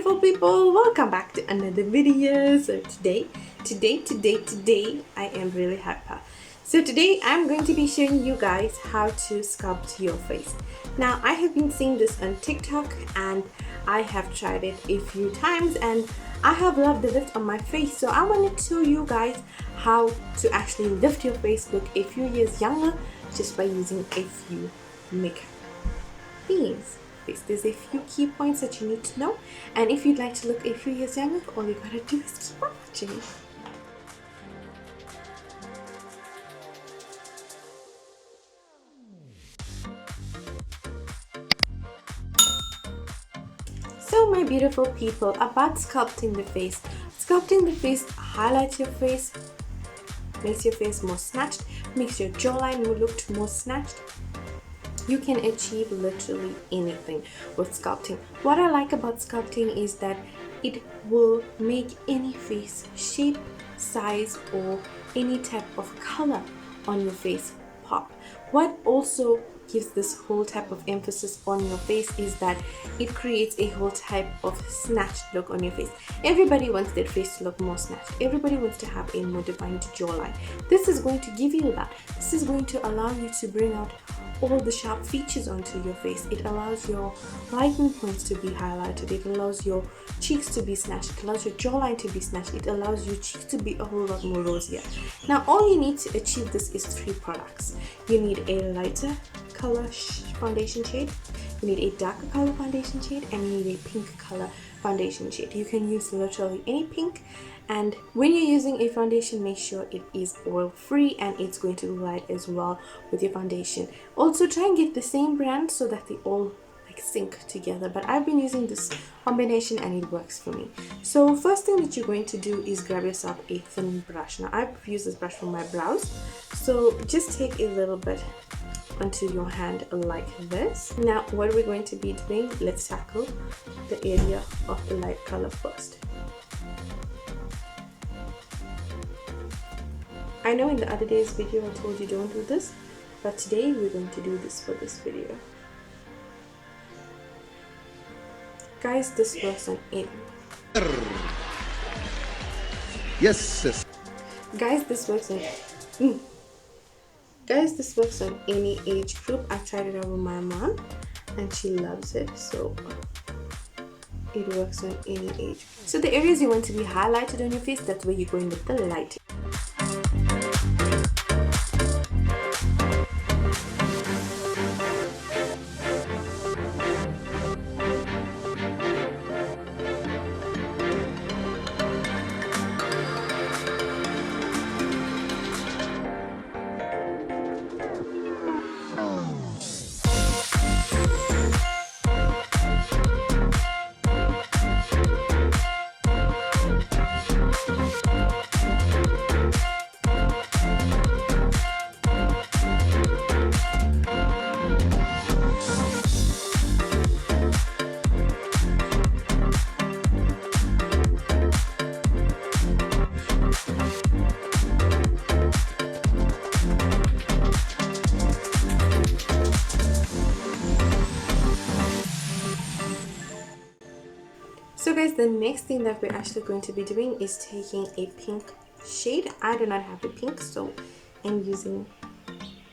beautiful people, welcome back to another video. So today I am really hyper. So today I'm going to be showing you guys how to sculpt your face. Now I have been seeing this on TikTok and I have tried it a few times and I have loved the lift on my face. So I wanted to show you guys how to actually lift your face, look a few years younger just by using a few makeup things. There's a few key points that you need to know, and if you'd like to look a few years younger, all you gotta do is keep on watching. So my beautiful people, about sculpting the face. Sculpting the face highlights your face, makes your face more snatched, makes your jawline look more snatched. You can achieve literally anything with sculpting. What I like about sculpting is that it will make any face shape, size, or any type of color on your face pop. What also gives this whole type of emphasis on your face is that it creates a whole type of snatched look on your face. Everybody wants their face to look more snatched. Everybody wants to have a more defined jawline. This is going to give you that. This is going to allow you to bring out all the sharp features onto your face. It allows your lighten points to be highlighted. It allows your cheeks to be snatched. It allows your jawline to be snatched. It allows your cheeks to be a whole lot more rosier. Now all you need to achieve this is 3 products. You need a lighter color foundation shade, you need a darker color foundation shade, and you need a pink color foundation shade. You can use literally any pink, and when you're using a foundation, make sure it is oil free and it's going to light as well with your foundation. Also try and get the same brand so that they all sync together, but I've been using this combination and it works for me. So first thing that you're going to do is grab yourself a thin brush. Now I've used this brush for my brows, so just take a little bit onto your hand like this. Now what we're going to be doing, let's tackle the area of the light color first. I know in the other day's video I told you don't do this, but today we're going to do this for this video. Guys, this works on any. Yes. Guys, this works on. Guys, this works on any age group. I tried it out with my mom, and she loves it. So it works on any age. So the areas you want to be highlighted on your face, that's where you're going with the light. So guys, the next thing that we're actually going to be doing is taking a pink shade. I do not have the pink, so I'm using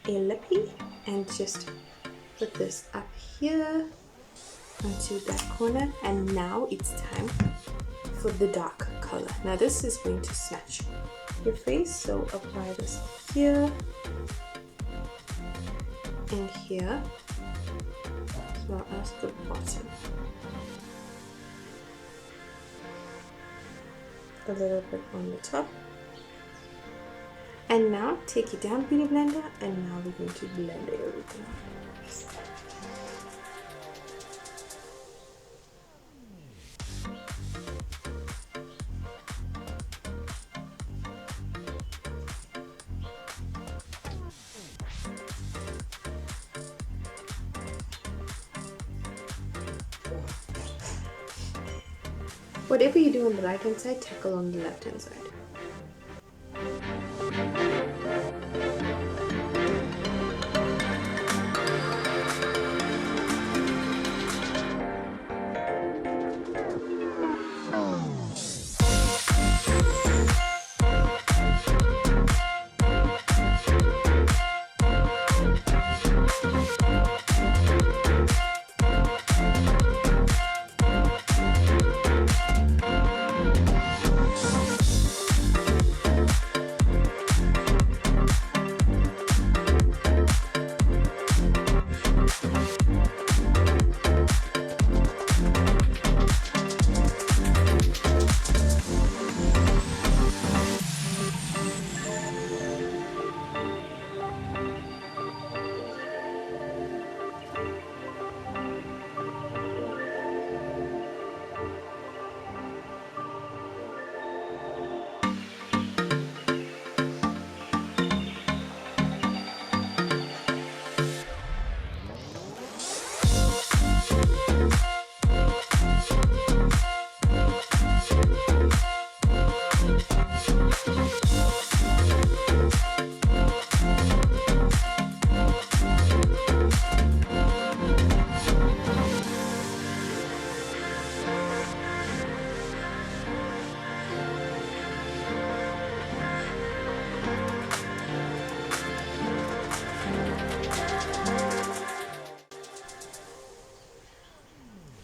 a lippy and just put this up here onto that corner, and now it's time for the dark color. Now this is going to snatch your face, so apply this here and here as well as the bottom. A little bit on the top, and now take it down, beauty blender, and now we're going to blend everything. Whatever you do on the right hand side, tackle on the left hand side.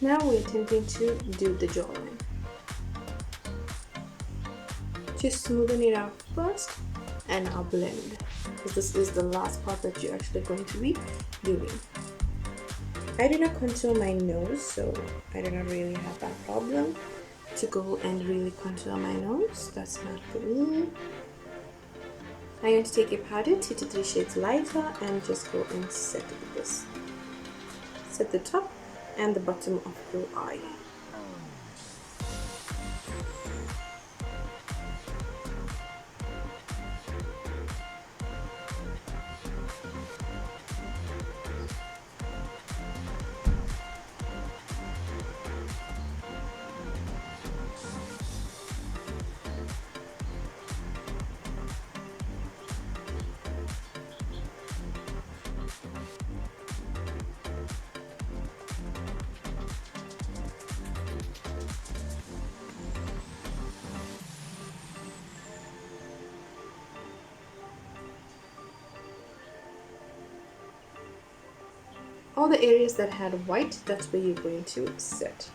Now we're attempting to do the jawline. Just smoothen it out first and now blend, because this is the last part that you're actually going to be doing. I do not contour my nose, so I do not really have that problem to go and really contour my nose. That's not for me. I'm going to take a powder 2 to 3 shades lighter and just go and set it with this. Set the top and the bottom of your eye. All the areas that had white, that's where you're going to set.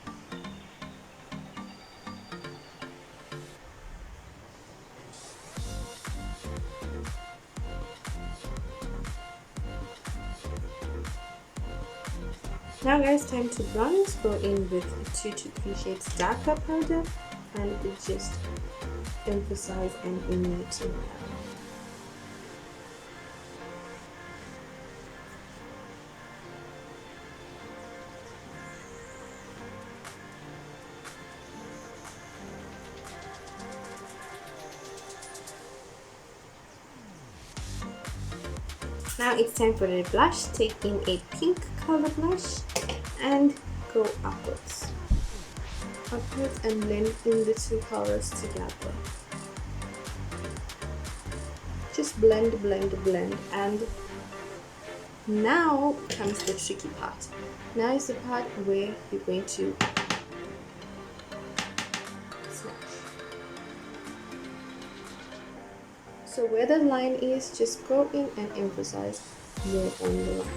Now guys, time to bronze. Go in with 2 to 3 shades darker powder and just emphasize and emulate it. Now it's time for a blush. Take in a pink color blush and go upwards. Upwards and blend in the two colors together. Just blend, blend, blend, and now comes the tricky part. Now is the part where you're going to swatch. So where the line is, just go in and emphasize more on the line.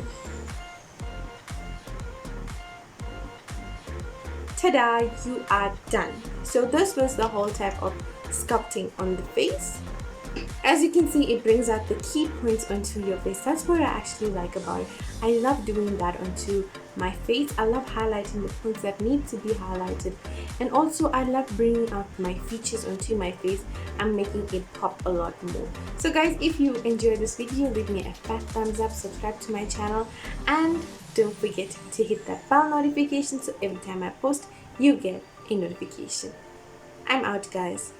Ta-da! You are done. So this was the whole type of sculpting on the face. As you can see, it brings out the key points onto your face. That's what I actually like about it. I love doing that onto my face. I love highlighting the points that need to be highlighted, and also I love bringing out my features onto my face and making it pop a lot more. So guys, if you enjoyed this video, leave me a fat thumbs up, subscribe to my channel, and don't forget to hit that bell notification so every time I post you get a notification. I'm out guys.